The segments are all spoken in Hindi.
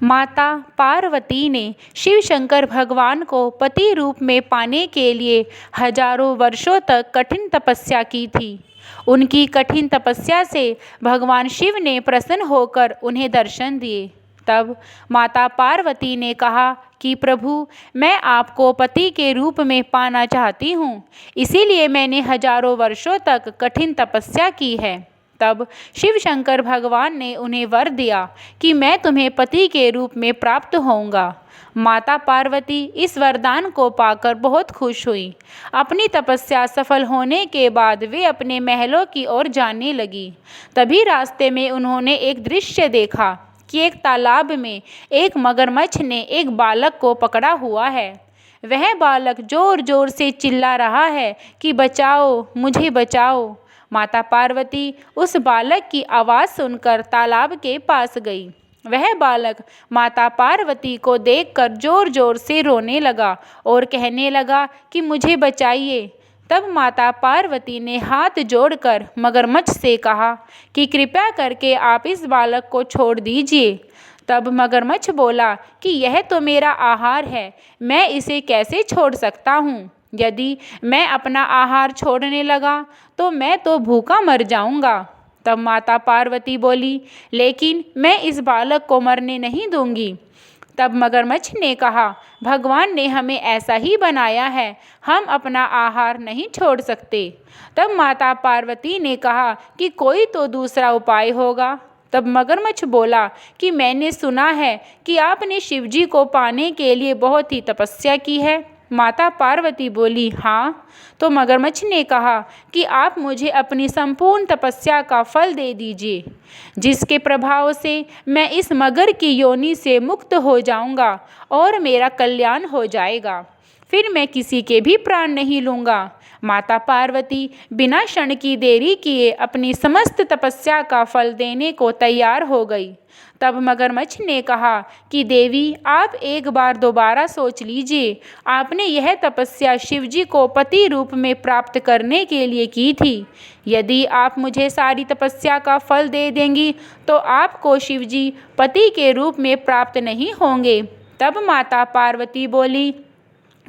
माता पार्वती ने शिव शंकर भगवान को पति रूप में पाने के लिए हजारों वर्षों तक कठिन तपस्या की थी। उनकी कठिन तपस्या से भगवान शिव ने प्रसन्न होकर उन्हें दर्शन दिए। तब माता पार्वती ने कहा कि प्रभु, मैं आपको पति के रूप में पाना चाहती हूँ, इसीलिए मैंने हजारों वर्षों तक कठिन तपस्या की है। तब शिव शंकर भगवान ने उन्हें वर दिया कि मैं तुम्हें पति के रूप में प्राप्त होऊंगा। माता पार्वती इस वरदान को पाकर बहुत खुश हुई। अपनी तपस्या सफल होने के बाद वे अपने महलों की ओर जाने लगी। तभी रास्ते में उन्होंने एक दृश्य देखा कि एक तालाब में एक मगरमच्छ ने एक बालक को पकड़ा हुआ है। वह बालक जोर जोर से चिल्ला रहा है कि बचाओ, मुझे बचाओ। माता पार्वती उस बालक की आवाज़ सुनकर तालाब के पास गई। वह बालक माता पार्वती को देखकर जोर जोर से रोने लगा और कहने लगा कि मुझे बचाइए। तब माता पार्वती ने हाथ जोड़कर मगरमच्छ से कहा कि कृपया करके आप इस बालक को छोड़ दीजिए। तब मगरमच्छ बोला कि यह तो मेरा आहार है, मैं इसे कैसे छोड़ सकता हूँ। यदि मैं अपना आहार छोड़ने लगा तो मैं तो भूखा मर जाऊंगा। तब माता पार्वती बोली, लेकिन मैं इस बालक को मरने नहीं दूंगी। तब मगरमच्छ ने कहा, भगवान ने हमें ऐसा ही बनाया है, हम अपना आहार नहीं छोड़ सकते। तब माता पार्वती ने कहा कि कोई तो दूसरा उपाय होगा। तब मगरमच्छ बोला कि मैंने सुना है कि आपने शिवजी को पाने के लिए बहुत ही तपस्या की है। माता पार्वती बोली, हाँ। तो मगरमच्छ ने कहा कि आप मुझे अपनी संपूर्ण तपस्या का फल दे दीजिए, जिसके प्रभाव से मैं इस मगर की योनि से मुक्त हो जाऊंगा और मेरा कल्याण हो जाएगा। फिर मैं किसी के भी प्राण नहीं लूँगा। माता पार्वती बिना क्षण की देरी किए अपनी समस्त तपस्या का फल देने को तैयार हो गई। तब मगरमच्छ ने कहा कि देवी, आप एक बार दोबारा सोच लीजिए, आपने यह तपस्या शिवजी को पति रूप में प्राप्त करने के लिए की थी। यदि आप मुझे सारी तपस्या का फल दे देंगी तो आपको शिवजी पति के रूप में प्राप्त नहीं होंगे। तब माता पार्वती बोली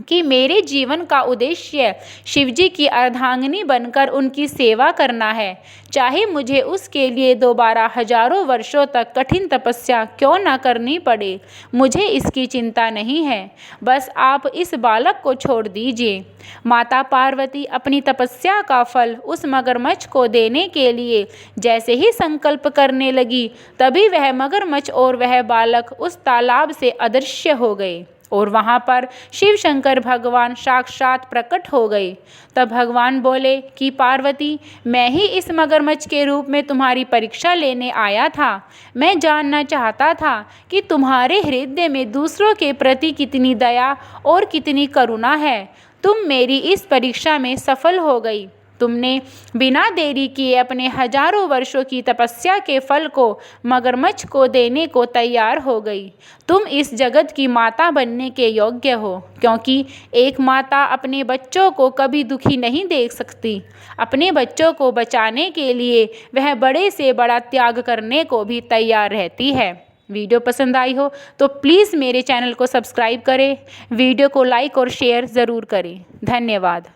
कि मेरे जीवन का उद्देश्य शिवजी की अर्धांगिनी बनकर उनकी सेवा करना है, चाहे मुझे उसके लिए दोबारा हजारों वर्षों तक कठिन तपस्या क्यों न करनी पड़े, मुझे इसकी चिंता नहीं है। बस आप इस बालक को छोड़ दीजिए। माता पार्वती अपनी तपस्या का फल उस मगरमच्छ को देने के लिए जैसे ही संकल्प करने लगी, तभी वह मगरमच्छ और वह बालक उस तालाब से अदृश्य हो गए और वहाँ पर शिव शंकर भगवान साक्षात प्रकट हो गए। तब भगवान बोले कि पार्वती, मैं ही इस मगरमच्छ के रूप में तुम्हारी परीक्षा लेने आया था। मैं जानना चाहता था कि तुम्हारे हृदय में दूसरों के प्रति कितनी दया और कितनी करुणा है। तुम मेरी इस परीक्षा में सफल हो गई। तुमने बिना देरी किए अपने हजारों वर्षों की तपस्या के फल को मगरमच्छ को देने को तैयार हो गई। तुम इस जगत की माता बनने के योग्य हो, क्योंकि एक माता अपने बच्चों को कभी दुखी नहीं देख सकती। अपने बच्चों को बचाने के लिए वह बड़े से बड़ा त्याग करने को भी तैयार रहती है। वीडियो पसंद आई हो तो प्लीज़ मेरे चैनल को सब्सक्राइब करें, वीडियो को लाइक और शेयर ज़रूर करें। धन्यवाद।